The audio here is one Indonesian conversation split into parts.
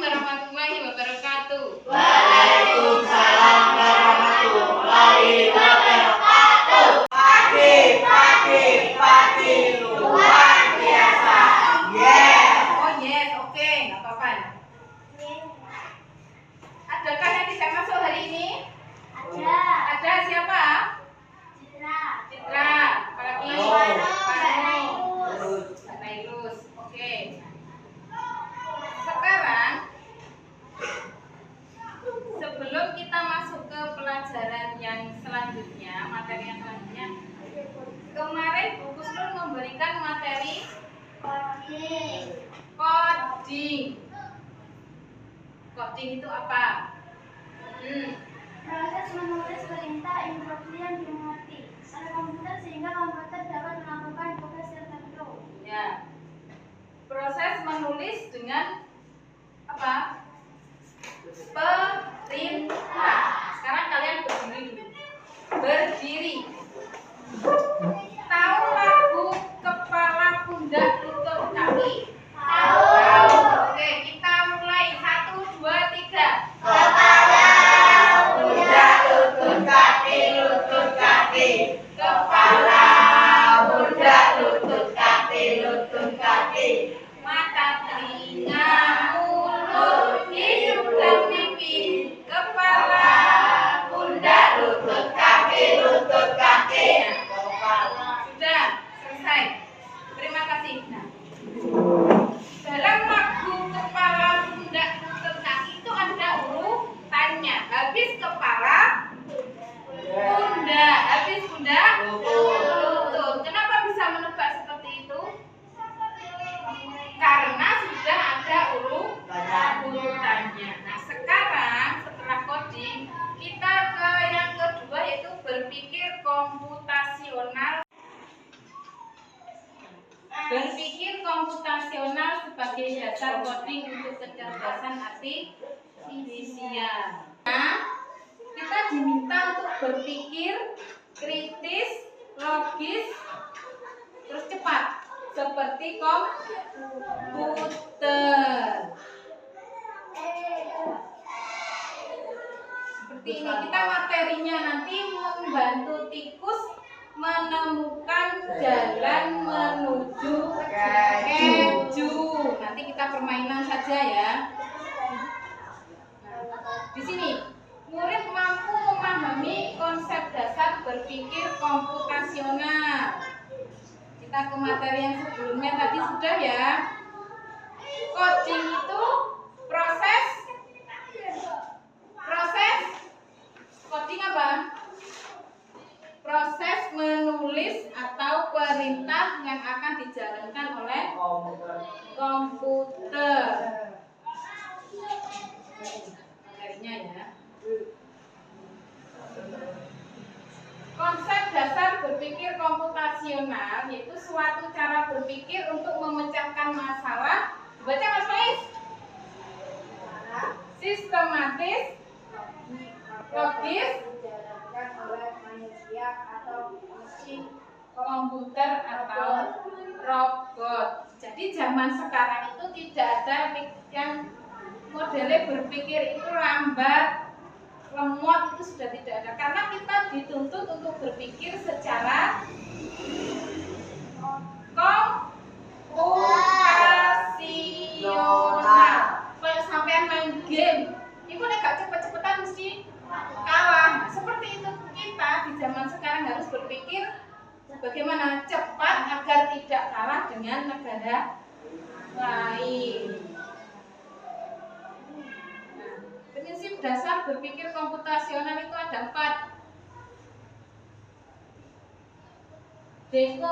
warahmatullahi wabarakatuh. Waalaikumsalam warahmatullahi wabarakatuh. Pagi luar biasa. Yes. Oh yes, oke, nggak apa-apa. Adakah yang tidak masuk hari ini? Ada. Ada siapa? Citra. Citra. Apalagi? Pano. Mbak Nailus. Oke. Sekarang sebelum kita masuk ke pelajaran yang selanjutnya, materi yang selanjutnya, kemarin Bu Kusnul memberikan materi Coding. coding. Coding itu apa? Proses menulis perintah instruksi yang dimengerti oleh komputer sehingga komputer dapat melakukan tugas tertentu. Ya. Proses menulis dengan apa? Perintah. Sekarang kalian berdiri dulu. Berdiri. Tahu lagu kepala pundak lutut kaki? Tahu. Oke, kita mulai 1, 2, 3. Kepala, pundak, lutut kaki, lutut kaki. Kepala, pundak, lutut kaki, lutut kaki. Mata, telinga, mulut, hidung dan pipi. Kepala, Pundak, lutut kaki, lutut kaki. sudah selesai. Terima kasih. Nah, dalam lagu kepala pundak lutut kaki itu ada urutannya. Habis kepala, pundak. Habis pundak, lutut. Kenapa bisa menebak seperti itu? Karena sudah ada urutannya. Nah, sekarang setelah coding, kita ke yang kedua yaitu berpikir komputasional. Berpikir komputasional sebagai dasar coding untuk kecerdasan artifisial. Nah, kita diminta untuk berpikir kritis, logis, terus cepat, seperti komputer. Seperti ini, kita materinya nanti membantu tikus menemukan jalan menuju keju. Nanti kita permainan saja ya. Nah, di sini murid mampu memahami konsep dasar berpikir komputasional. Kita ke materi yang sebelumnya tadi sudah ya. Coding itu proses coding apa? Proses menulis atau perintah yang akan dijalankan oleh komputer. Materinya ya. Konsep dasar berpikir komputasional yaitu suatu cara berpikir untuk memecahkan masalah. Baca Mas Faiz. Sistematis, logis, Dijalankan oleh manusia atau mesin. komputer atau robot. Jadi zaman sekarang itu tidak ada yang modelnya berpikir itu lambat, lemot, itu sudah tidak ada. Karena kita dituntut untuk berpikir secara komputasional. Kalau sampean main game, itu nek gak cepet-cepetan mesti kalah. Nah, seperti itu kita di zaman sekarang harus berpikir bagaimana cepat agar tidak kalah dengan negara lain. Nah, prinsip dasar berpikir komputasional itu ada 4.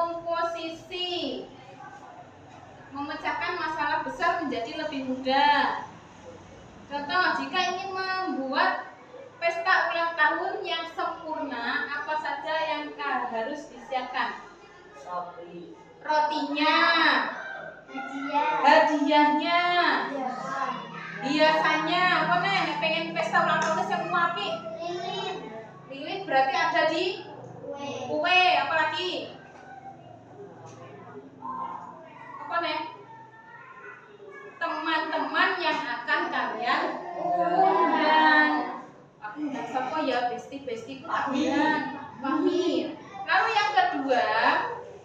Dekomposisi, memecahkan masalah besar menjadi lebih mudah. Contoh, jika ingin membuat pesta ulang tahun yang sempurna, apa saja yang harus disiapkan? Rotinya, hadiahnya, hiasannya. Apa nih? Pengen pesta ulang tahun yang apik? Lilin berarti ada di kue. Apa lagi? Apa nih? Teman-teman yang akan kalian Undan. Undan siapa ya? Besti-besti ku tak undan. Wahmi. Lalu yang kedua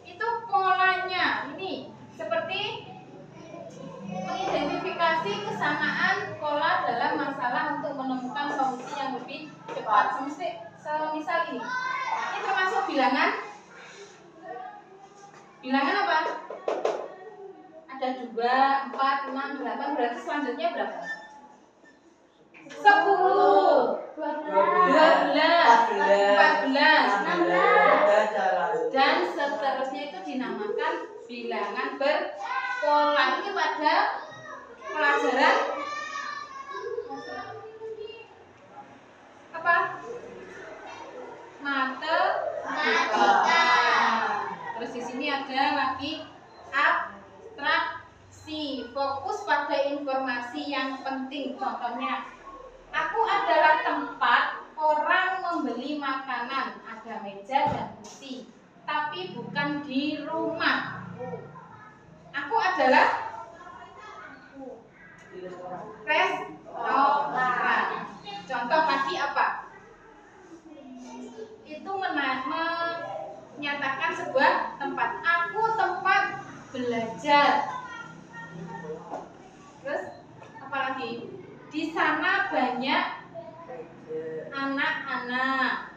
itu polanya. Ini seperti mengidentifikasi kesamaan pola dalam masalah untuk menemukan solusi yang lebih cepat. Semisal ini termasuk bilangan. Bilangan apa? Ada 2, 4, 6, 8. Berarti selanjutnya berapa? 10, 12, 14, 16, dan seterusnya itu dinamakan bilangan berpola. Ini pada pelajaran apa? Matematika. Terus di sini ada lagi abstraksi, fokus pada informasi yang penting. Contohnya, aku adalah tempat orang membeli makanan. Ada meja dan kursi, tapi bukan di rumah. Aku adalah restoran. Contoh tadi apa? Itu menyatakan sebuah tempat. Aku tempat belajar. Terus apa lagi? Di sana banyak anak-anak.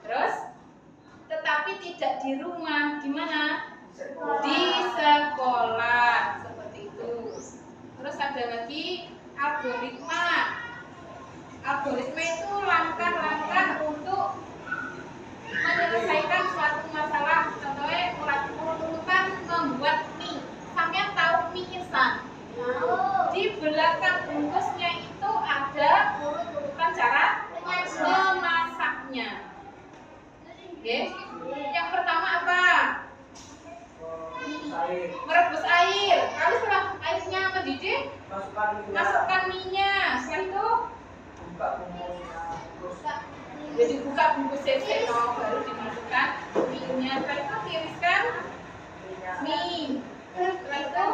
Terus tetapi tidak di rumah. Di mana? Di sekolah. Seperti itu. Terus ada lagi algoritma. Algoritma itu langkah-langkah untuk menyelesaikan suatu masalah. Contohnya urutan membuat mie. Sampai tahu mie instan. Di belakang bungkusnya itu ada urutan cara memasaknya. Oke. Yang pertama apa? Merebus air. Lalu setelah airnya mendidih, masukkan mie-nya. Setelah itu jadi buka bungkus sese, baru dimasukkan mie-nya. Setelah itu tiriskan mie. Setelah itu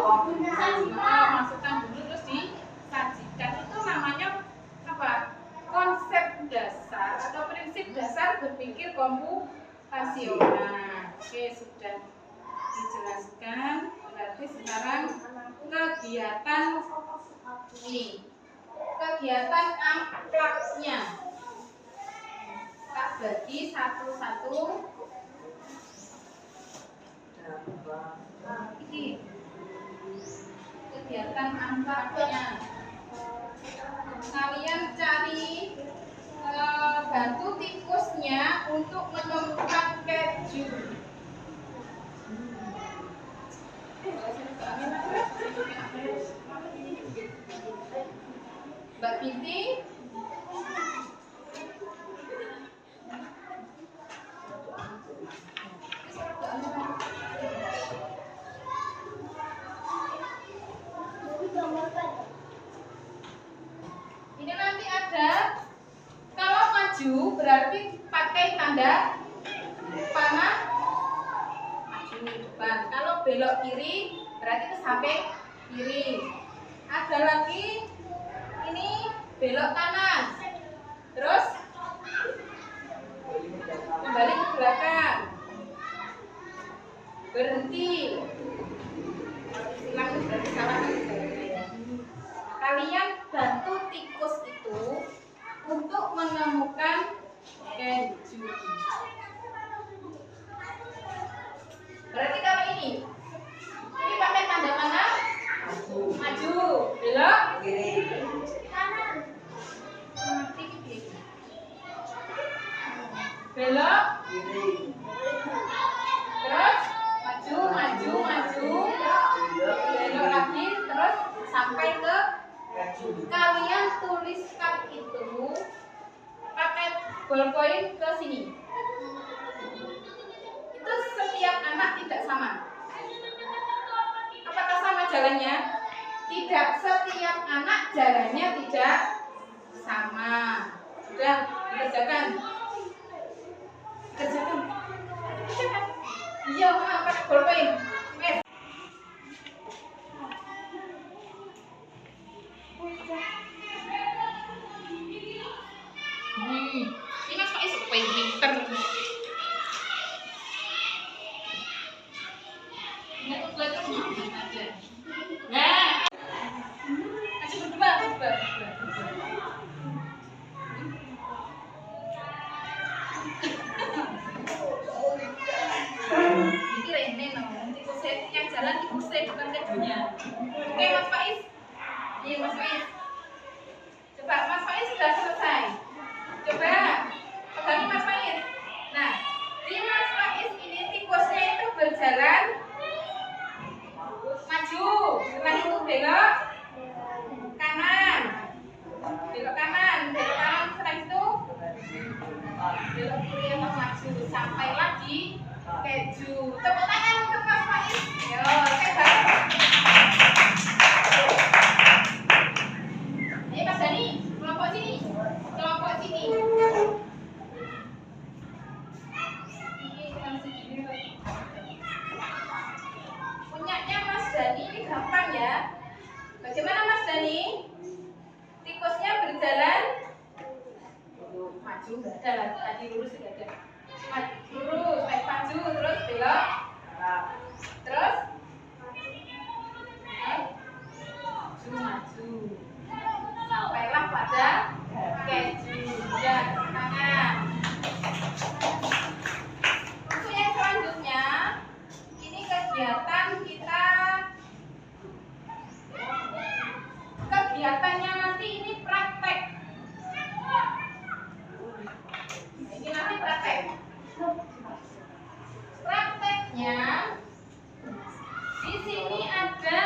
masukkan dulu terus disajikan. Itu namanya apa? Konsep dasar atau prinsip dasar berpikir komputasional. Oke, sudah dijelaskan. Berarti sekarang kegiatan ini, kegiatan akhlaknya tak bagi satu-satu. Ini kegiatan akhlaknya. Kalian cari batu tikusnya untuk menemukan keju. Mbak Binti, ini nanti ada, kalau maju berarti pakai tanda panah maju depan. Kalau belok kiri berarti ke samping kiri. Ada lagi ini belok kanan, terus kembali ke belakang, berhenti. Silang berarti salah. Kalian bantu tikus itu untuk menemukan keju. Berarti kalau ini pakai tanda mana? Maju, belok kiri, kanan, belok kiri, terus maju, maju, maju, belok lagi, terus sampai ke. Kalian tuliskan itu pakai ballpoint ke sini. Itu setiap anak tidak sama. Apakah sama jalannya? Tidak, setiap anak jalannya tidak sama. Sudah dikerjakan. Kerjakan. Iya, pakai ballpoint. Wes. sampailah di keju. Tepuk tangan untuk Mas Faiz. Yo, hebat. Ayo Mas Dani, kelompok sini. Kelompok sini. Punyanya Mas Dani ini gampang ya. Bagaimana Mas Dani? Tikusnya berjalan maju, enggak ada lagi, tadi lurus enggak ada. Lurus, naik maju, terus belok, terus maju, sampailah pada keju. Dan tangan. Untuk yang selanjutnya, ini kegiatan kita. Kegiatannya nanti ini praktek. Ini nanti praktek. Prakteknya di sini ada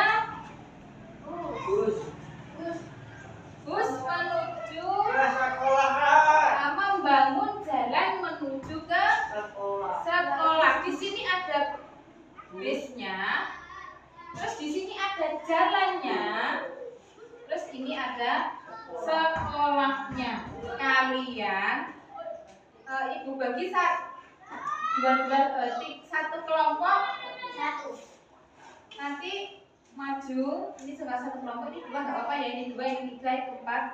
bus menuju membangun jalan menuju ke sekolah. Di sini ada busnya. Terus di sini ada jalannya. Terus ini ada sekolahnya. Kalian ibu bagi satu kelompok satu. Nanti maju. Ini satu kelompok, ini dua nggak apa-apa ya. Ini dua, ini tiga, ini empat.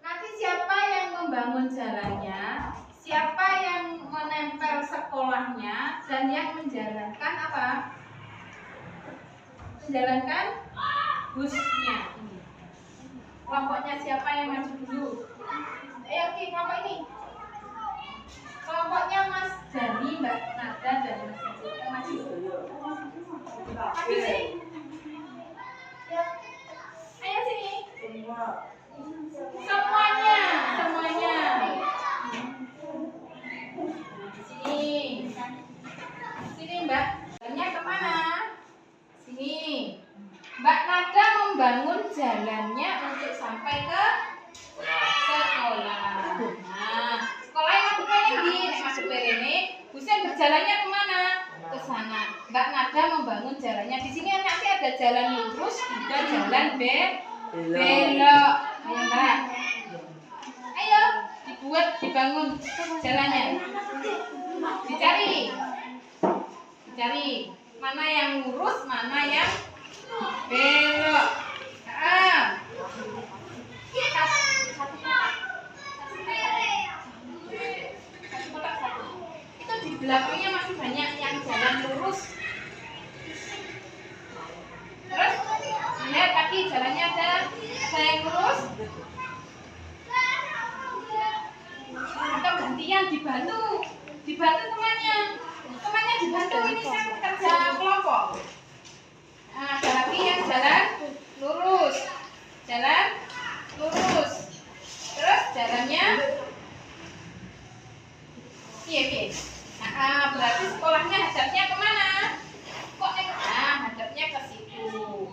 Nanti siapa yang membangun jalannya, siapa yang menempel sekolahnya, dan yang menjalankan apa? Menjalankan busnya ini. Kelompoknya siapa yang maju dulu? Oke, kelompok ini. Kelompoknya Mas Dani, Mbak Nada, dan Mas Dani maju. Maju sini. Ayo sini. Semuanya. Sini Mbak. Jalannya kemana? Sini. Mbak Nada membangun jalannya untuk sampai ke sekolah. Nah, sekolah yang masuk ini, busnya berjalannya kemana? Ke sana. Mbak Nada membangun jalannya. Di sini nanti ada jalan lurus dan jalan belok. Ayo Mbak. Ayo, dibangun jalannya. Dicari mana yang lurus, mana yang belok. Itu di belakangnya masih banyak yang jalan lurus. Terus lihat kaki jalannya ada yang lurus. Atau gantian dibantu temannya dibantu. Ini kan kerja kelompok. Nah, ada lagi yang jalan lurus. Terus jalannya iya. Nah, berarti sekolahnya hadapnya kemana? Hadapnya ke situ.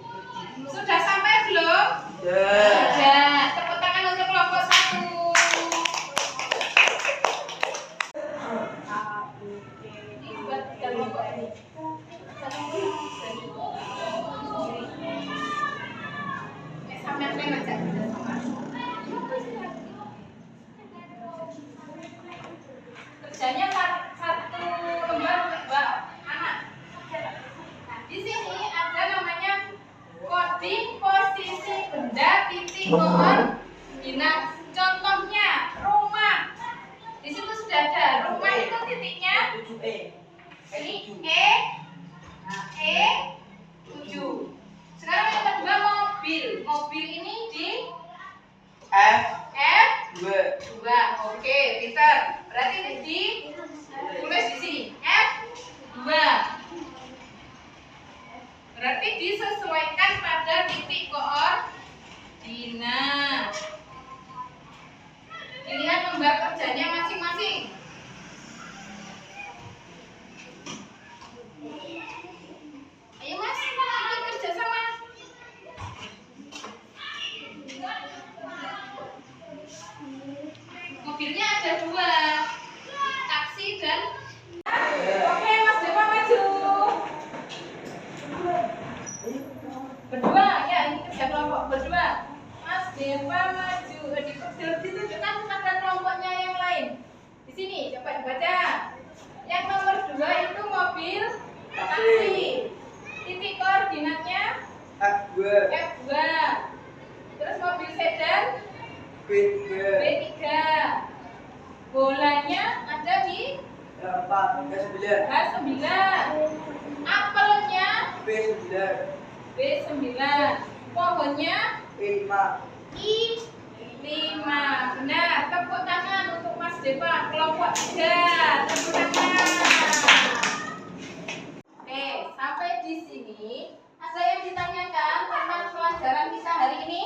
Sudah sampai belum? Sudah. Tepuk tangan untuk kelompok 1. Ini buat kelompok ini. Kerjanya satu lembar untuk anak. Di sini ada namanya coding posisi benda titik koordinat. Contohnya rumah. Di situ sudah ada rumah itu titiknya. Ini E7. Sekarang yang kedua mobil. Mobil ini di F2. Oke, pintar. Berarti tulis di sini F2. Berarti disesuaikan pada titik koordinat. Dilihat lembar kerjanya masing-masing. Ayo Mas, ikut kerja sama. Mobilnya ada 2. berdua. Mas Deva maju. Ditunjukkan kepada kelompoknya yang lain. Di sini coba dibaca. Yang nomor 2 itu mobil taksi. Titik koordinatnya F2 F2. Terus mobil sedan B3 B3. Bolanya ada di H4 H9 H9. Apelnya B9 B9. Pohonnya E5 I5. Benar. Tepuk tangan untuk Mas Deva kelompok 3. Tepuk tangan. Oke, sampai di sini ada yang ditanyakan tentang pelajaran kita hari ini?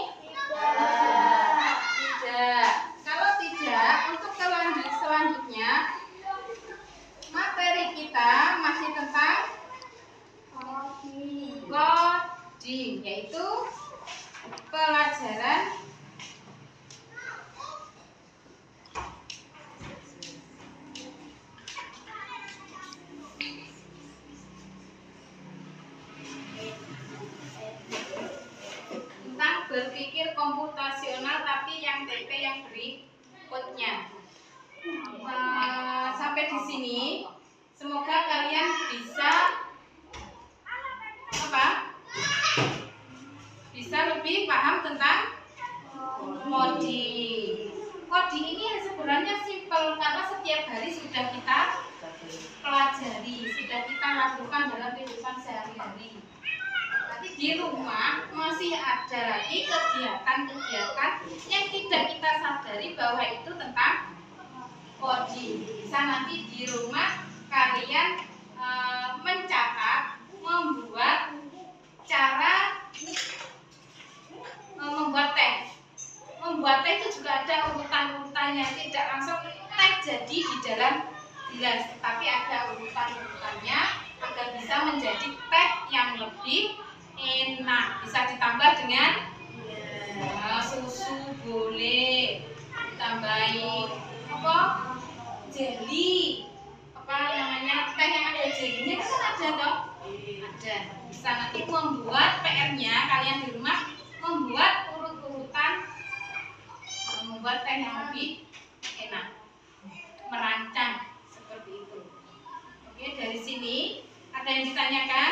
Tidak. Kalau tidak, untuk selanjutnya materi kita masih tentang coding, yaitu pelajaran tentang berpikir komputasional, tapi yang TP yang berikutnya. Sampai di sini, semoga kalian bisa bisa lebih paham tentang coding. Coding ini sebenarnya simpel karena setiap hari sudah kita pelajari, sudah kita lakukan dalam kehidupan sehari-hari. Nanti di rumah masih ada lagi kegiatan-kegiatan yang tidak kita sadari bahwa itu tentang coding. Bisa nanti di rumah kalian mencatat, membuat cara membuat teh. Membuat teh itu juga ada urutan-urutannya, tidak langsung teh jadi di dalam gelas, tapi ada urutan-urutannya agar bisa menjadi teh yang lebih enak. Bisa ditambah dengan susu, boleh ditambahin jelly, teh yang ada jelinya kan ada toh? Ada. Bisa nanti membuat PR-nya kalian di rumah, membuat urut-urutan membuat teh yang lebih enak, merancang seperti itu. Oke, dari sini ada yang ditanyakan?